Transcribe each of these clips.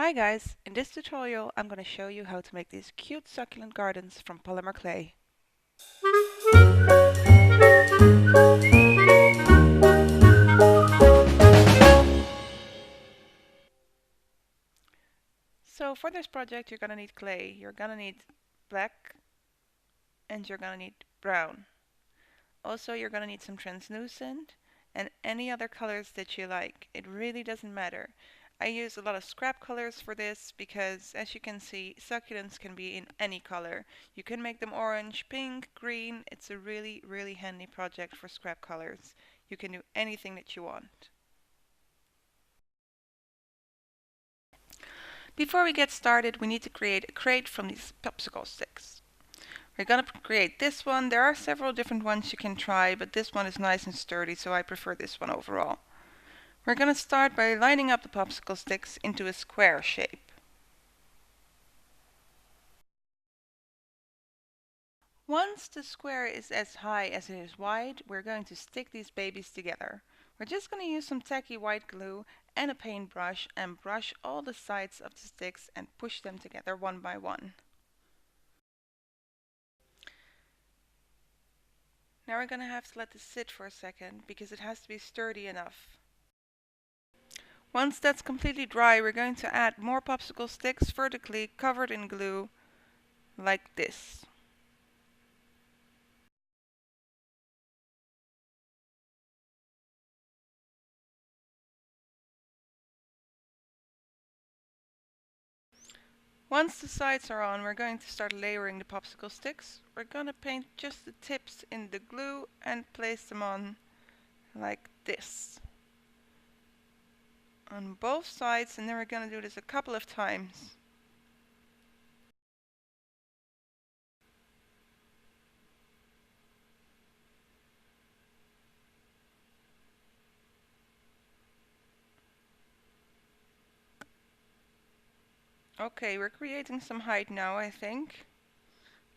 Hi guys, in this tutorial I'm going to show you how to make these cute succulent gardens from polymer clay. So for this project you're going to need clay, you're going to need black and you're going to need brown. Also you're going to need some translucent and any other colors that you like. It really doesn't matter. I use a lot of scrap colors for this because, as you can see, succulents can be in any color. You can make them orange, pink, green. It's a really handy project for scrap colors. You can do anything that you want. Before we get started, we need to create a crate from these popsicle sticks. We're going to create this one. There are several different ones you can try, but this one is nice and sturdy, so I prefer this one overall. We're going to start by lining up the popsicle sticks into a square shape. Once the square is as high as it is wide, we're going to stick these babies together. We're just going to use some tacky white glue and a paintbrush and brush all the sides of the sticks and push them together one by one. Now we're going to have to let this sit for a second because it has to be sturdy enough. Once that's completely dry, we're going to add more popsicle sticks vertically covered in glue, like this. Once the sides are on, we're going to start layering the popsicle sticks. We're going to paint just the tips in the glue and place them on like this on both sides, and then we're going to do this a couple of times. Okay, we're creating some height now, I think.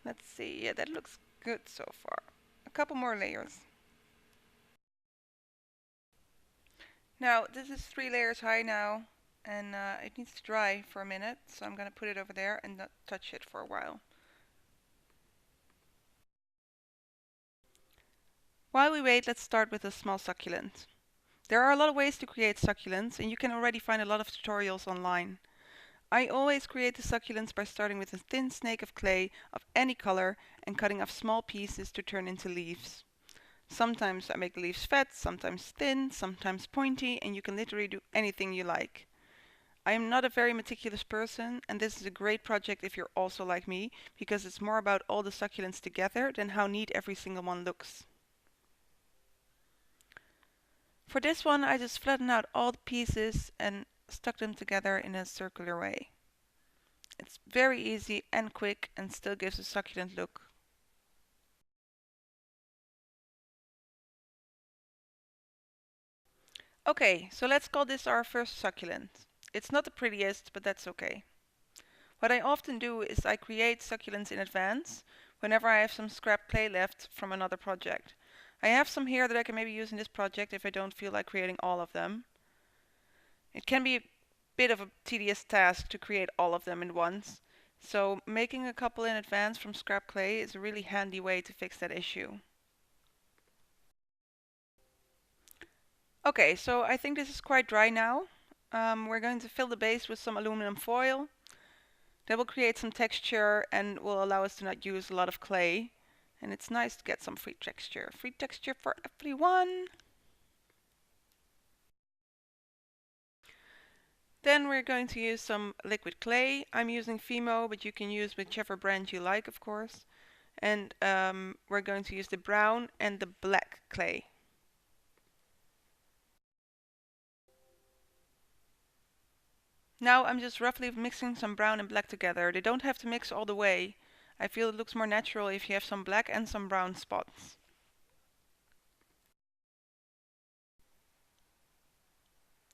Let's see, yeah, that looks good so far. A couple more layers. Now, this is 3 layers high now, and it needs to dry for a minute, so I'm going to put it over there and not touch it for a while. While we wait, let's start with a small succulent. There are a lot of ways to create succulents, and you can already find a lot of tutorials online. I always create the succulents by starting with a thin snake of clay of any color and cutting off small pieces to turn into leaves. Sometimes I make the leaves fat, sometimes thin, sometimes pointy, and you can literally do anything you like. I am not a very meticulous person, and this is a great project if you're also like me, because it's more about all the succulents together than how neat every single one looks. For this one, I just flattened out all the pieces and stuck them together in a circular way. It's very easy and quick and still gives a succulent look. Okay, so let's call this our first succulent. It's not the prettiest, but that's okay. What I often do is I create succulents in advance whenever I have some scrap clay left from another project. I have some here that I can maybe use in this project if I don't feel like creating all of them. It can be a bit of a tedious task to create all of them at once, so making a couple in advance from scrap clay is a really handy way to fix that issue. Okay, so I think this is quite dry now. We're going to fill the base with some aluminum foil. That will create some texture and will allow us to not use a lot of clay. And it's nice to get some free texture. Free texture for everyone. Then we're going to use some liquid clay. I'm using Fimo, but you can use whichever brand you like, of course. And we're going to use the brown and the black clay. Now I'm just roughly mixing some brown and black together. They don't have to mix all the way. I feel it looks more natural if you have some black and some brown spots.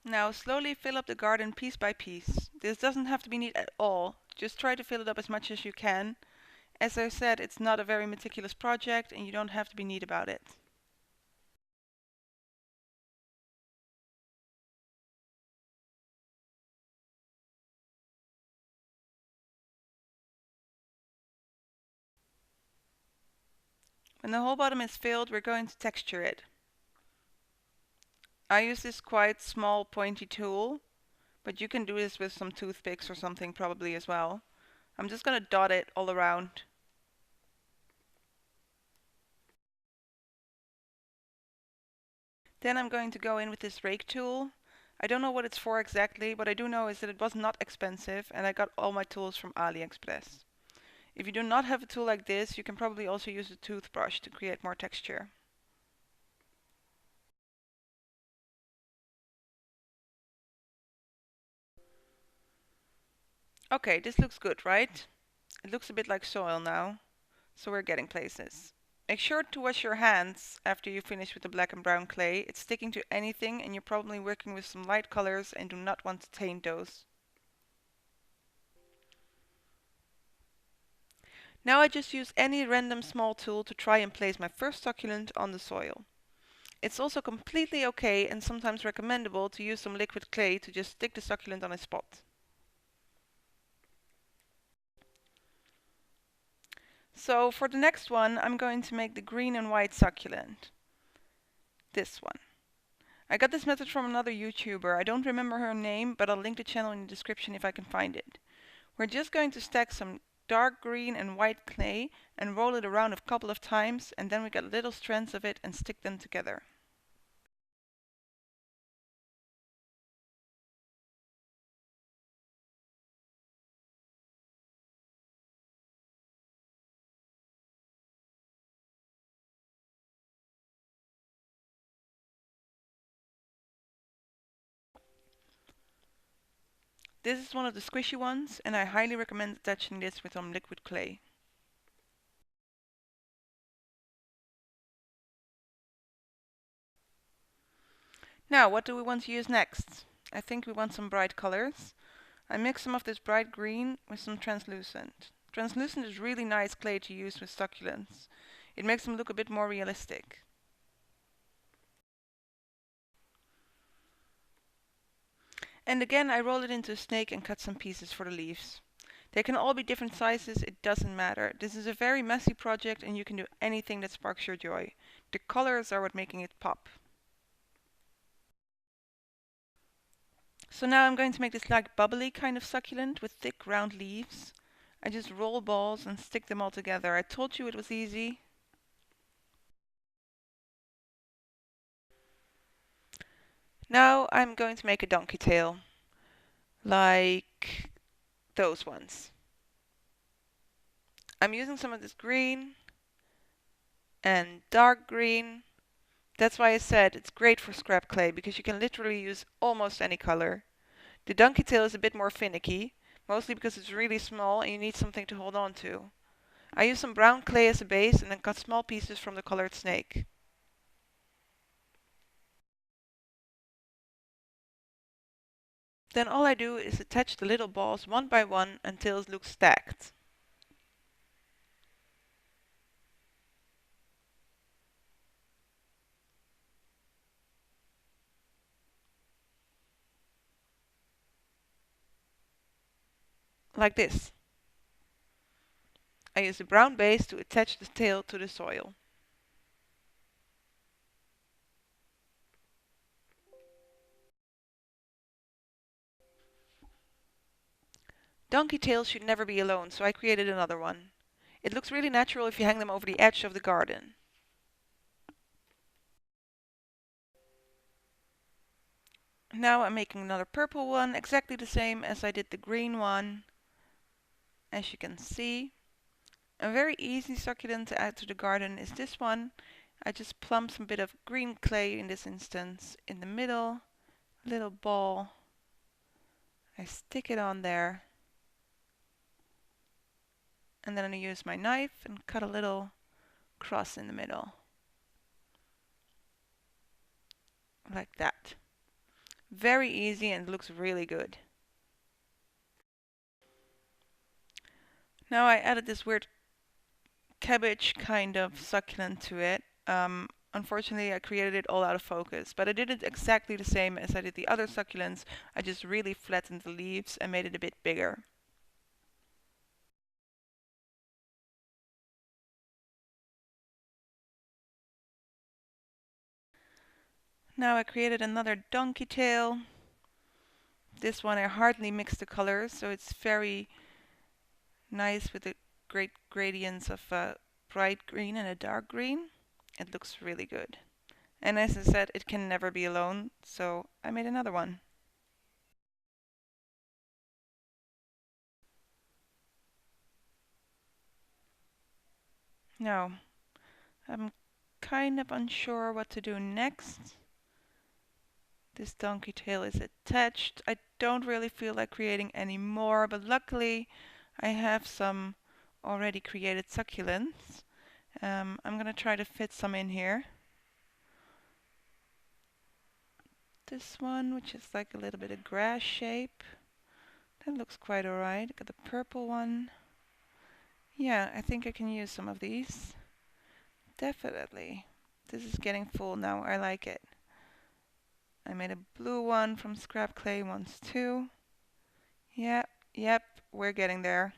Now slowly fill up the garden piece by piece. This doesn't have to be neat at all. Just try to fill it up as much as you can. As I said, it's not a very meticulous project and you don't have to be neat about it. When the whole bottom is filled, we're going to texture it. I use this quite small pointy tool, but you can do this with some toothpicks or something probably as well. I'm just going to dot it all around. Then I'm going to go in with this rake tool. I don't know what it's for exactly. What I do know is that it was not expensive and I got all my tools from AliExpress. If you do not have a tool like this, you can probably also use a toothbrush to create more texture. Okay, this looks good, right? It looks a bit like soil now, so we're getting places. Make sure to wash your hands after you finish with the black and brown clay. It's sticking to anything and you're probably working with some light colors and do not want to taint those. Now I just use any random small tool to try and place my first succulent on the soil. It's also completely okay and sometimes recommendable to use some liquid clay to just stick the succulent on a spot. So for the next one, I'm going to make the green and white succulent. This one. I got this method from another YouTuber. I don't remember her name, but I'll link the channel in the description if I can find it. We're just going to stack some dark green and white clay and roll it around a couple of times, and then we get little strands of it and stick them together. This is one of the squishy ones, and I highly recommend attaching this with some liquid clay. Now, what do we want to use next? I think we want some bright colors. I mix some of this bright green with some translucent. Translucent is really nice clay to use with succulents. It makes them look a bit more realistic. And again, I roll it into a snake and cut some pieces for the leaves. They can all be different sizes, it doesn't matter. This is a very messy project and you can do anything that sparks your joy. The colors are what making it pop. So now I'm going to make this like bubbly kind of succulent with thick round leaves. I just roll balls and stick them all together. I told you it was easy. Now I'm going to make a donkey tail. Like those ones. I'm using some of this green and dark green. That's why I said it's great for scrap clay, because you can literally use almost any color. The donkey tail is a bit more finicky, mostly because it's really small and you need something to hold on to. I use some brown clay as a base and then cut small pieces from the colored snake. Then all I do is attach the little balls one by one until it looks stacked. Like this. I use a brown base to attach the tail to the soil. Donkey tails should never be alone, so I created another one. It looks really natural if you hang them over the edge of the garden. Now I'm making another purple one, exactly the same as I did the green one. As you can see, a very easy succulent to add to the garden is this one. I just plump some bit of green clay in this instance in the middle, little ball. I stick it on there. And then I use my knife and cut a little cross in the middle. Like that. Very easy and looks really good. Now I added this weird cabbage kind of succulent to it. Unfortunately, I created it all out of focus, but I did it exactly the same as I did the other succulents. I just really flattened the leaves and made it a bit bigger. Now I created another donkey tail. This one I hardly mixed the colors, so it's very nice with the great gradients of a bright green and a dark green. It looks really good. And as I said, it can never be alone, so I made another one. Now, I'm kind of unsure what to do next. This donkey tail is attached. I don't really feel like creating any more, but luckily I have some already created succulents. I'm going to try to fit some in here. This one, which is like a little bit of grass shape. That looks quite alright. Got the purple one. Yeah, I think I can use some of these. Definitely. This is getting full now. I like it. I made a blue one from scrap clay once too. Yep, we're getting there.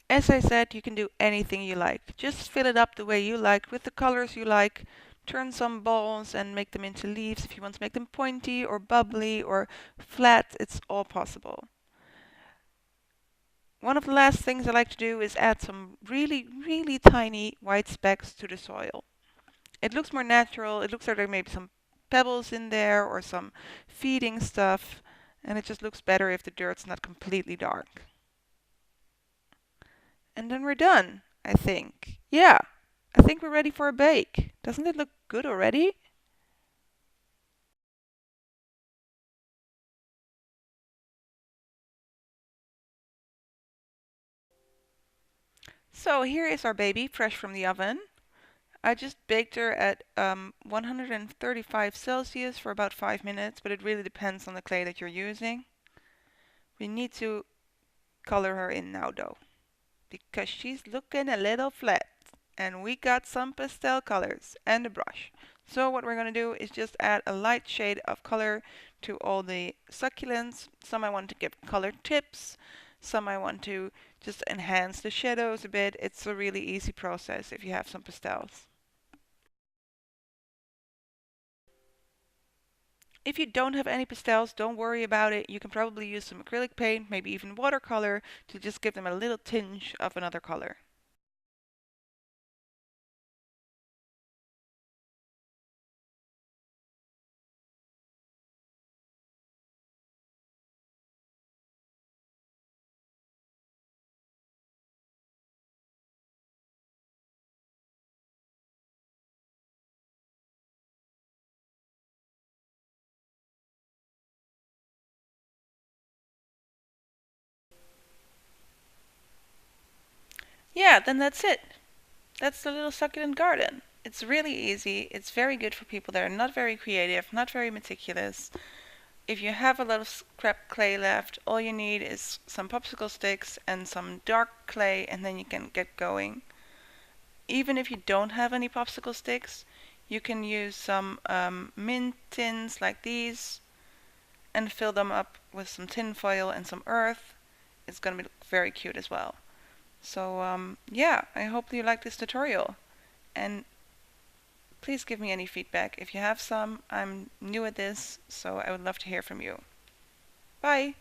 As I said, you can do anything you like. Just fill it up the way you like, with the colors you like. Turn some balls and make them into leaves if you want to make them pointy or bubbly or flat. It's all possible. One of the last things I like to do is add some really, really tiny white specks to the soil. It looks more natural. It looks like there may be some pebbles in there or some feeding stuff, and it just looks better if the dirt's not completely dark. And then we're done, I think. Yeah, I think we're ready for a bake. Doesn't it look good already? So here is our baby, fresh from the oven. I just baked her at 135 Celsius for about 5 minutes, but it really depends on the clay that you're using. We need to color her in now though, because she's looking a little flat. And we got some pastel colors and a brush. So what we're going to do is just add a light shade of color to all the succulents. Some I want to give colored tips. Some I want to just enhance the shadows a bit. It's a really easy process if you have some pastels. If you don't have any pastels, don't worry about it. You can probably use some acrylic paint, maybe even watercolor, to just give them a little tinge of another color. Yeah, then that's it. That's the little succulent garden. It's really easy. It's very good for people that are not very creative, not very meticulous. If you have a lot of scrap clay left, all you need is some popsicle sticks and some dark clay, and then you can get going. Even if you don't have any popsicle sticks, you can use some mint tins like these and fill them up with some tin foil and some earth. It's going to be very cute as well. So yeah, I hope you like this tutorial. And please give me any feedback. If you have some, I'm new at this, so I would love to hear from you. Bye!